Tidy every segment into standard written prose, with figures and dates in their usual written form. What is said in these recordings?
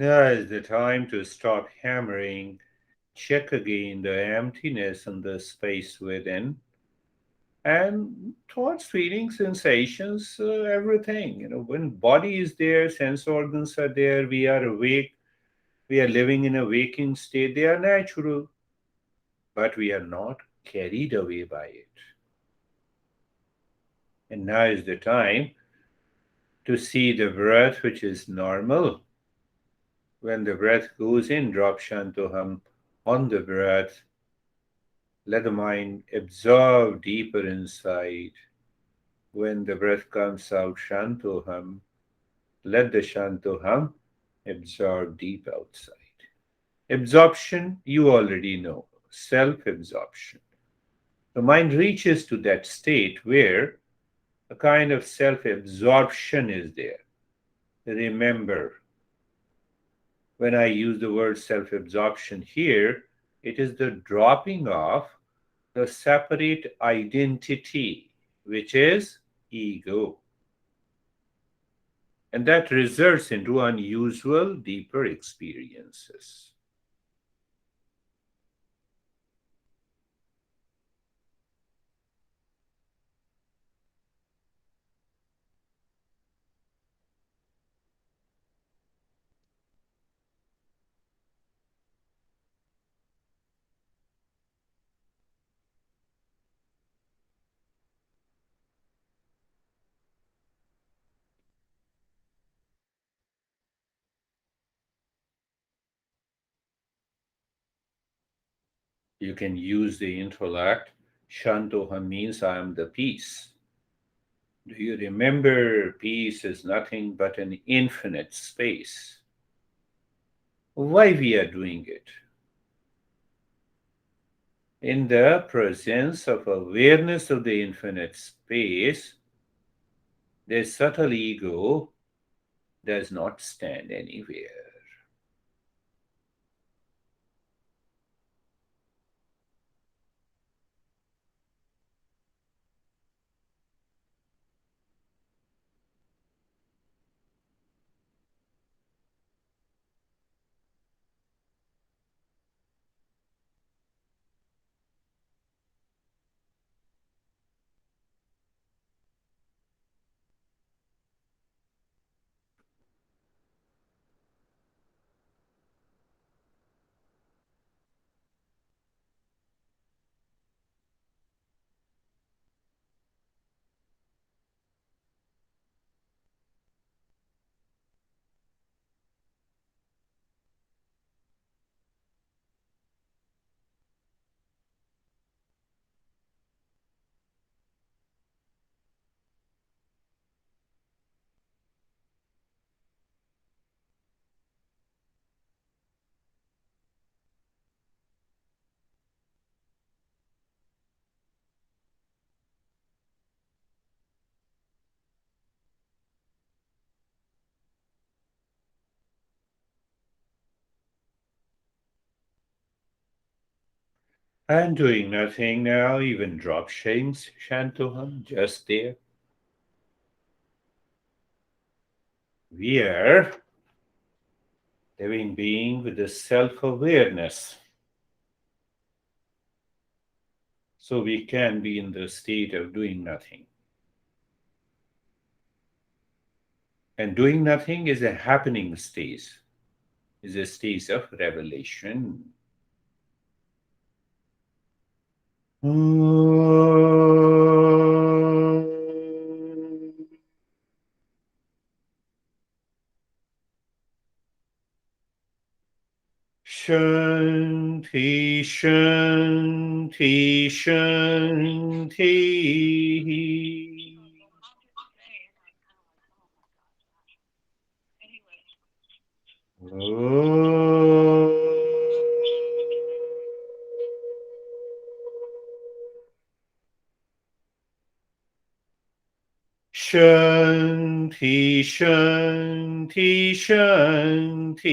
Now is the time to stop hammering, check again the emptiness and the space within, and thoughts, feelings, sensations, everything. When body is there, sense organs are there, we are awake, we are living in a waking state, they are natural, but we are not carried away by it. And now is the time to see the breath, which is normal. When the breath goes in, drop Shantoham on the breath. Let the mind absorb deeper inside. When the breath comes out, Shantoham, let the Shantoham absorb deep outside. Absorption, you already know, self absorption. The mind reaches to that state where a kind of self absorption is there. Remember, when I use the word self absorption here, it is the dropping of the separate identity, which is ego. And that results into unusual, deeper experiences. You can use the intellect. Shantoham means I am the peace. Do you remember peace is nothing but an infinite space? Why we are doing it? In the presence of awareness of the infinite space, the subtle ego does not stand anywhere. And doing nothing now, even drop shames, Shantoham, just there. We are living being with the self awareness. So we can be in the state of doing nothing. And doing nothing is a happening stage, is a stage of revelation. Shanti, Shanti, Shanti. Oh. Shanti, Shanti, Shanti.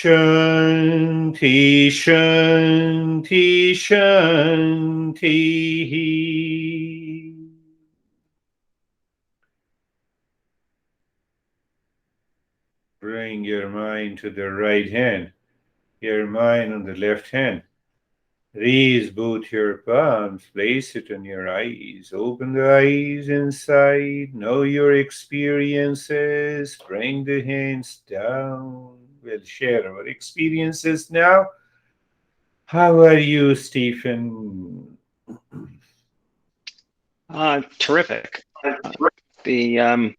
Shanti, Shanti, Shanti. Bring your mind to the right hand, your mind on the left hand. Raise both your palms, place it on your eyes. Open the eyes inside. Know your experiences. Bring the hands down. We'll share our experiences now. How are you, Stephen? Terrific. The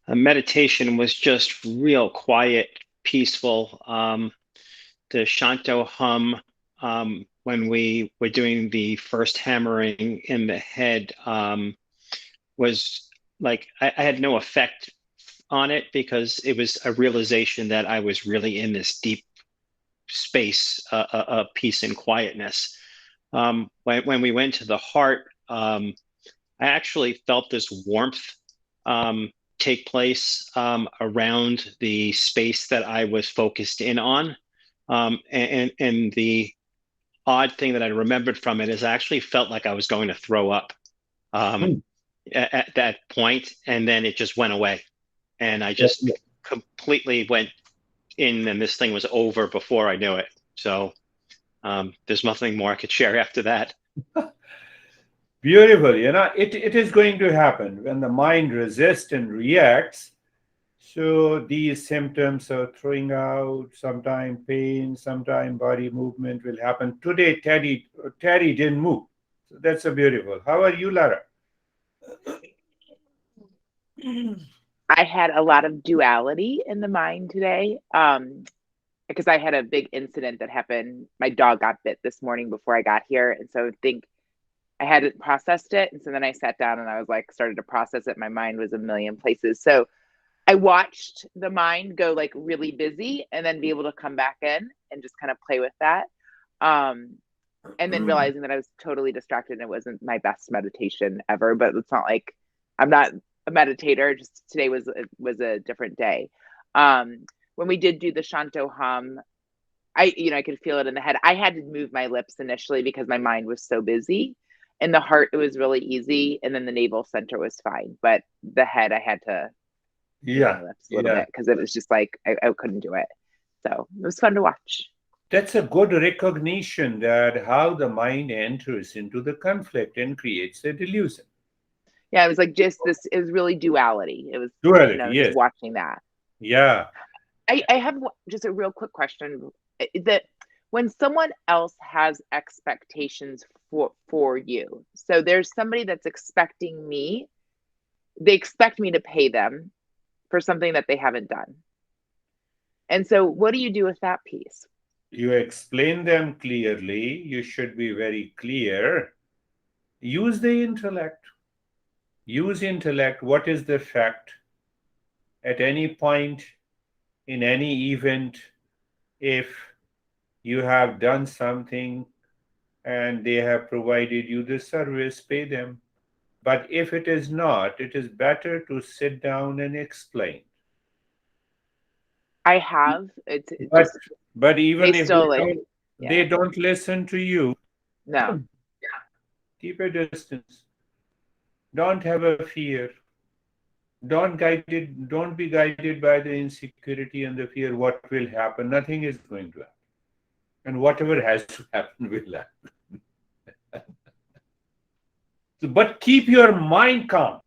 meditation was just real quiet, peaceful. The Shanto hum, when we were doing the first hammering in the head, was like I had no effect on it because it was a realization that I was really in this deep space of peace and quietness. When we went to the heart, I actually felt this warmth take place around the space that I was focused in on. And the odd thing that I remembered from it is I actually felt like I was going to throw up at that point, and then it just went away. And I just completely went in, and this thing was over before I knew it. So there's nothing more I could share after that. Beautiful. It is going to happen when the mind resists and reacts. So these symptoms are throwing out, sometime pain, sometime body movement will happen. Today, Terry didn't move. So that's a beautiful. How are you, Lara? I had a lot of duality in the mind today because I had a big incident that happened. My dog got bit this morning before I got here. And so I think I hadn't processed it. And so then I sat down and I was like, started to process it. My mind was a million places. So I watched the mind go like really busy and then be able to come back in and just kind of play with that. And then realizing that I was totally distracted and it wasn't my best meditation ever, but it's not like I'm not a meditator. Just today was a different day. When we did do the Shanto hum, I could feel it in the head. I had to move my lips initially because my mind was so busy. In the heart, it was really easy, and then the navel center was fine. But the head, I had to move my lips a little bit because it was just like I couldn't do it. So it was fun to watch. That's a good recognition that how the mind enters into the conflict and creates a delusion. Yeah, it was like just this. It was really duality. It was Duality, yes. just watching that. Yeah. I have just a real quick question. That when someone else has expectations for you, so there's somebody that's expecting me, they expect me to pay them for something that they haven't done. And so what do you do with that piece? You explain them clearly. You should be very clear. Use the intellect. Use intellect. What is the fact? At any point in any event, if you have done something and they have provided you the service, pay them. But if it is not, it is better to sit down and explain. I have. It's but even they if still they don't listen to you, no. keep a distance. Don't have a fear. Don't be guided by the insecurity and the fear what will happen. Nothing is going to happen. And whatever has to happen will happen. But keep your mind calm.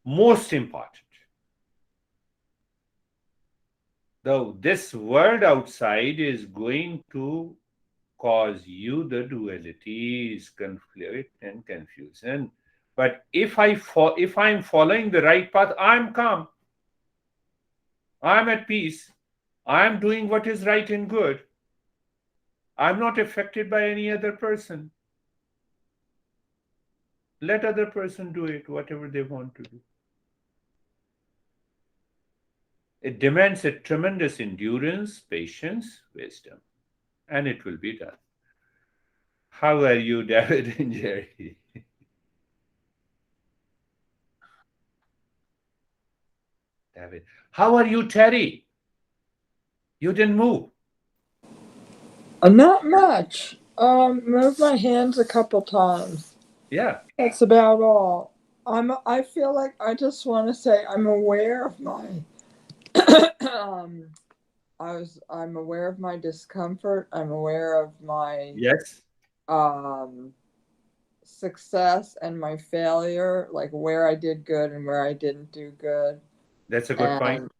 Most important. Though this world outside is going to cause you the dualities, conflict, and confusion. But if I'm following the right path, I'm calm. I'm at peace. I'm doing what is right and good. I'm not affected by any other person. Let other person do it, whatever they want to do. It demands a tremendous endurance, patience, wisdom, and it will be done. How are you, David and Jerry? David. How are you, Terry? You didn't move. Not much. Moved my hands a couple times. Yeah. That's about all. I feel like I just want to say I'm aware of my I'm aware of my discomfort. I'm aware of my Yes. success and my failure, like where I did good and where I didn't do good. That's a good point.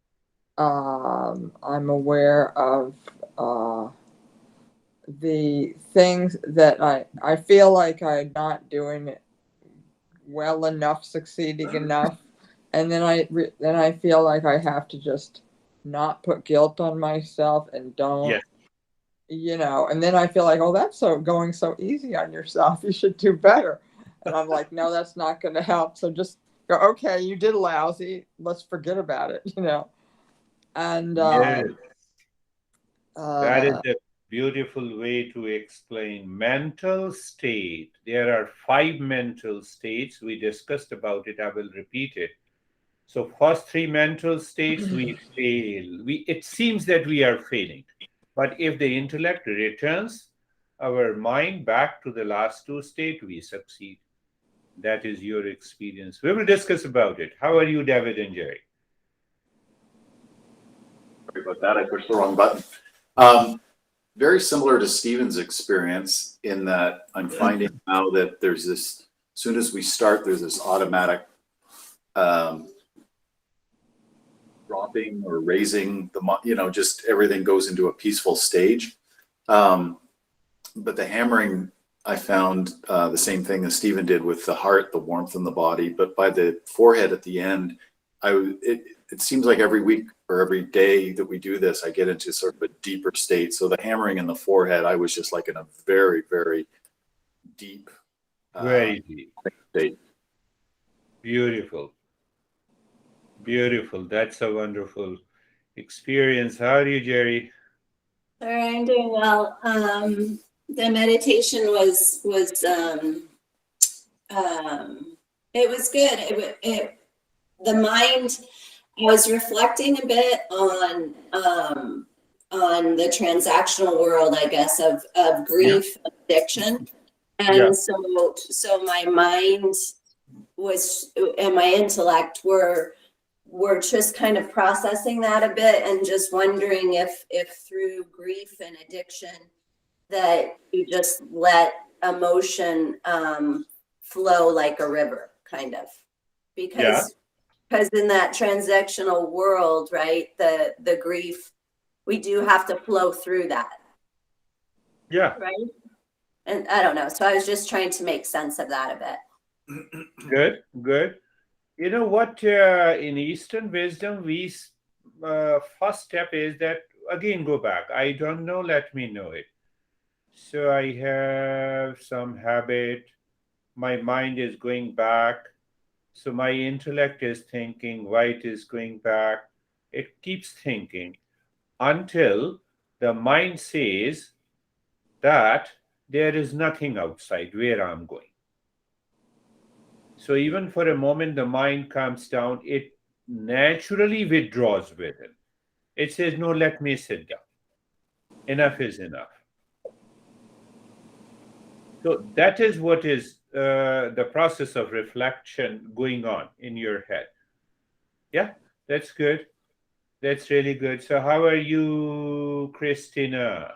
I'm aware of the things that I feel like I'm not doing it well enough, succeeding enough, and then I feel like I have to just not put guilt on myself and don't, Yes. And then I feel like, oh, that's going so easy on yourself. You should do better. And I'm like, no, that's not going to help. So just go, okay, you did lousy. Let's forget about it, And Yes. That is a beautiful way to explain mental state. There are 5 mental states. We discussed about it. I will repeat it. So first 3 mental states we fail. It seems that we are failing. But if the intellect returns our mind back to the last 2 states, we succeed. That is your experience. We will discuss about it. How are you, David and Jerry? Sorry about that. I pushed the wrong button. Very similar to Stephen's experience in that I'm finding now that there's this, as soon as we start, there's this automatic dropping or raising the, just everything goes into a peaceful stage. But the hammering, I found the same thing as Stephen did with the heart, the warmth in the body, but by the forehead at the end, it seems like every week or every day that we do this, I get into sort of a deeper state. So the hammering in the forehead, I was just like in a very, very deep Very deep state. Beautiful. Beautiful. That's a wonderful experience. How are you, Jerry? All right, I'm doing well. The meditation was it was good. The mind, I was reflecting a bit on the transactional world, I guess, of grief, addiction, and so my mind was and my intellect were just kind of processing that a bit and just wondering if through grief and addiction that you just let emotion flow like a river, kind of, because in that transactional world, right, the grief, we do have to flow through that. Yeah. Right. And I don't know. So I was just trying to make sense of that a bit. Good, good. You know what? In Eastern wisdom, first step is that, again, go back. I don't know, let me know it. So I have some habit. My mind is going back. So my intellect is thinking why it is going back. It keeps thinking until the mind says that there is nothing outside where I'm going. So even for a moment, the mind calms down. It naturally withdraws within. It says, no, let me sit down. Enough is enough. So that is what is the process of reflection going on in your head. Yeah, that's good. That's really good. So how are you, Christina?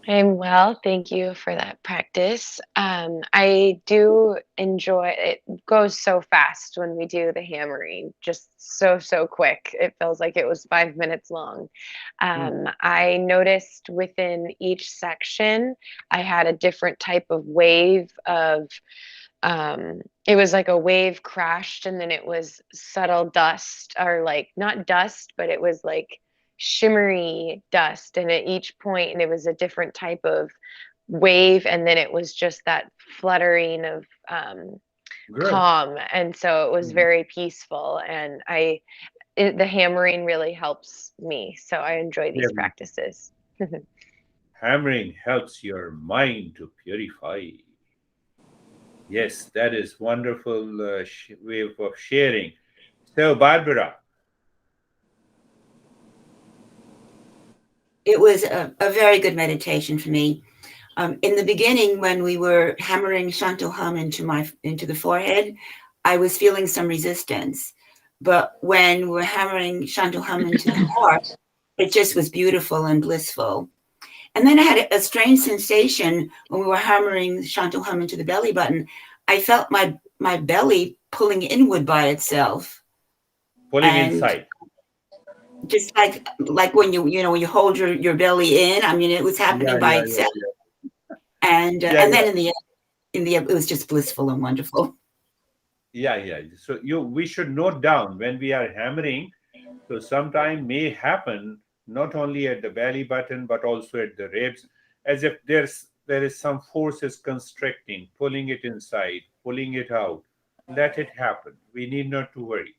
I'm well. Thank you for that practice. I do enjoy it. Goes so fast when we do the hammering, just so quick. It feels like it was 5 minutes long. I noticed within each section, I had a different type of wave of, it was like a wave crashed and then it was subtle dust, or like not dust, but it was like shimmery dust, and at each point, and it was a different type of wave, and then it was just that fluttering of calm, and so it was very peaceful, and the hammering really helps me, so I enjoy these practices. Hammering helps your mind to purify. Yes, that is wonderful way of sharing. So, Barbara. It was a very good meditation for me. In the beginning, when we were hammering Shanto Hum into the forehead, I was feeling some resistance. But when we're hammering Shanto Hum into the heart, it just was beautiful and blissful. And then I had a strange sensation when we were hammering Shanto Hum into the belly button. I felt my belly pulling inward by itself. Pulling inside. Just like when when you hold your belly in. I mean, it was happening by itself. And then in the end, it was just blissful and wonderful. Yeah. So we should note down when we are hammering. So sometime may happen not only at the belly button but also at the ribs, as if there is some forces constricting, pulling it inside, pulling it out. Let it happen. We need not to worry.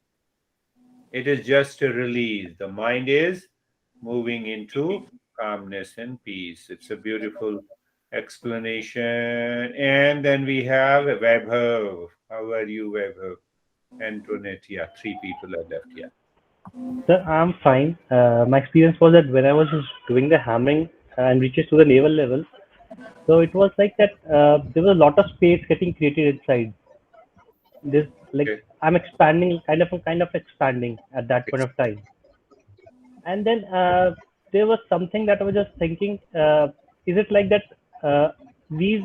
It is just a release. The mind is moving into calmness and peace. It's a beautiful explanation. And then we have Vaibhav. How are you, Vaibhav? Antoinette, yeah, 3 people are left, yeah. Sir, I'm fine. My experience was that when I was just doing the hammering and reaches to the navel level, so it was like that there was a lot of space getting created inside. This Okay. I'm expanding, kind of expanding at that point of time. And then there was something that I was just thinking: is it like that? These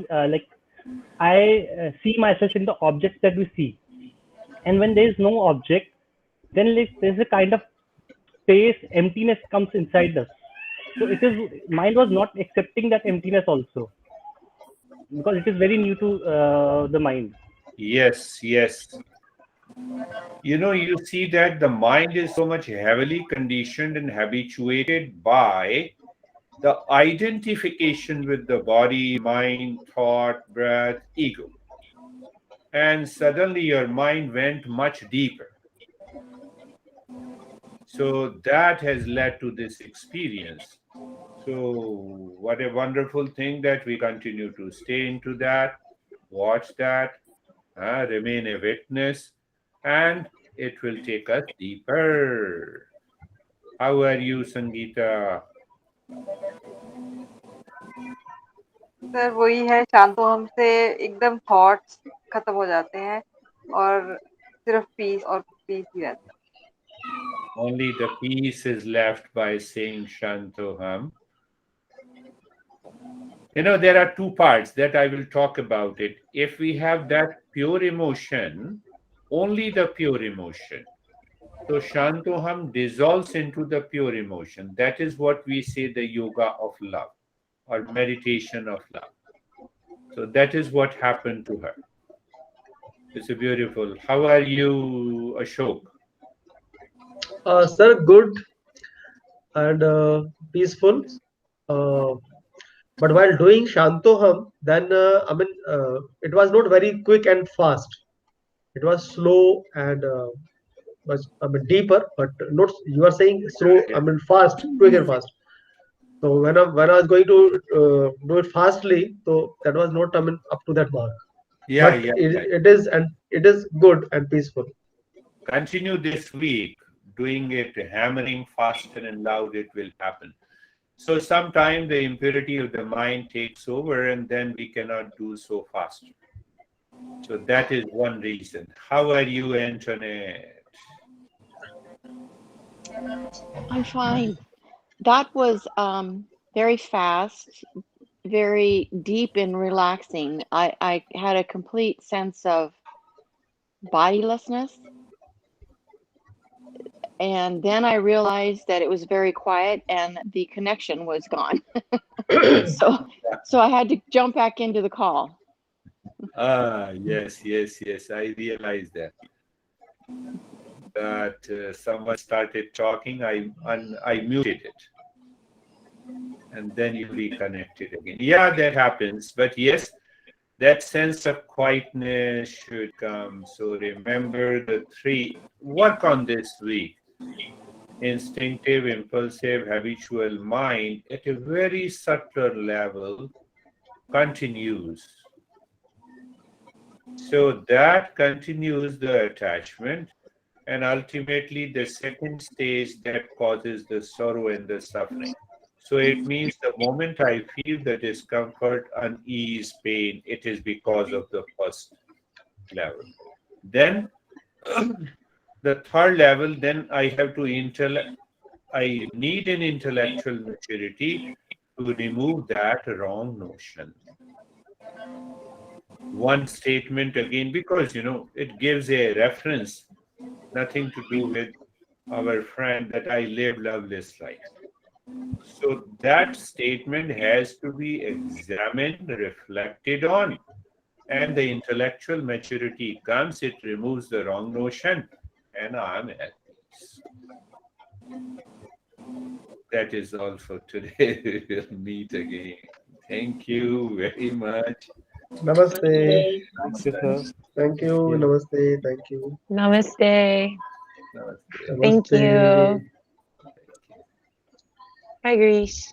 I see myself in the objects that we see, and when there is no object, then there's a kind of space, emptiness comes inside us. So it is mind was not accepting that emptiness also, because it is very new to the mind. Yes. You see that the mind is so much heavily conditioned and habituated by the identification with the body, mind, thought, breath, ego. And suddenly your mind went much deeper. So that has led to this experience. So what a wonderful thing that we continue to stay into that, watch that, remain a witness, and it will take us deeper. How are you, Sangeeta? Sir वही है, शांतो हमसे एकदम thoughts खत्म हो जाते हैं और सिर्फ पीस और पीस ही रहता है. Only the peace is left by saying Shantoham. There are 2 parts that I will talk about it. If we have that pure emotion, only the pure emotion. So Shantoham dissolves into the pure emotion. That is what we say the yoga of love or meditation of love. So that is what happened to her. It's beautiful. How are you, Ashok? Sir, good and peaceful. But while doing Shantoham, then it was not very quick and fast. It was slow and was deeper, but not. You are saying slow. Fast, quick and fast. So when I was going to do it fastly, so that was not up to that mark. Yeah, but it is good and peaceful. Continue this week doing it, hammering faster and loud, it will happen. So sometimes the impurity of the mind takes over and then we cannot do so fast. So that is one reason. How are you, Antoinette? I'm fine. That was very fast, very deep and relaxing. I had a complete sense of bodilessness. And then I realized that it was very quiet and the connection was gone. So I had to jump back into the call. Yes. I realized that. That someone started talking, I muted it. And then you reconnected again. Yeah, that happens. But yes, that sense of quietness should come. So remember the 3. Work on this week. Instinctive, impulsive, habitual mind at a very subtle level continues. So that continues the attachment, and ultimately the second stage that causes the sorrow and the suffering. So it means the moment I feel the discomfort, unease, pain, it is because of the first level. Then the third level, then I have to I need an intellectual maturity to remove that wrong notion. One statement again, because it gives a reference, nothing to do with our friend that I live loveless life. So that statement has to be examined, reflected on, and the intellectual maturity comes, it removes the wrong notion, and I'm at peace. That is all for today. We will meet again. Thank you very much. Namaste. Thank you, sir. Thank you. Namaste. Thank you. Namaste. Namaste. Thank Namaste. you. Bye, Girish.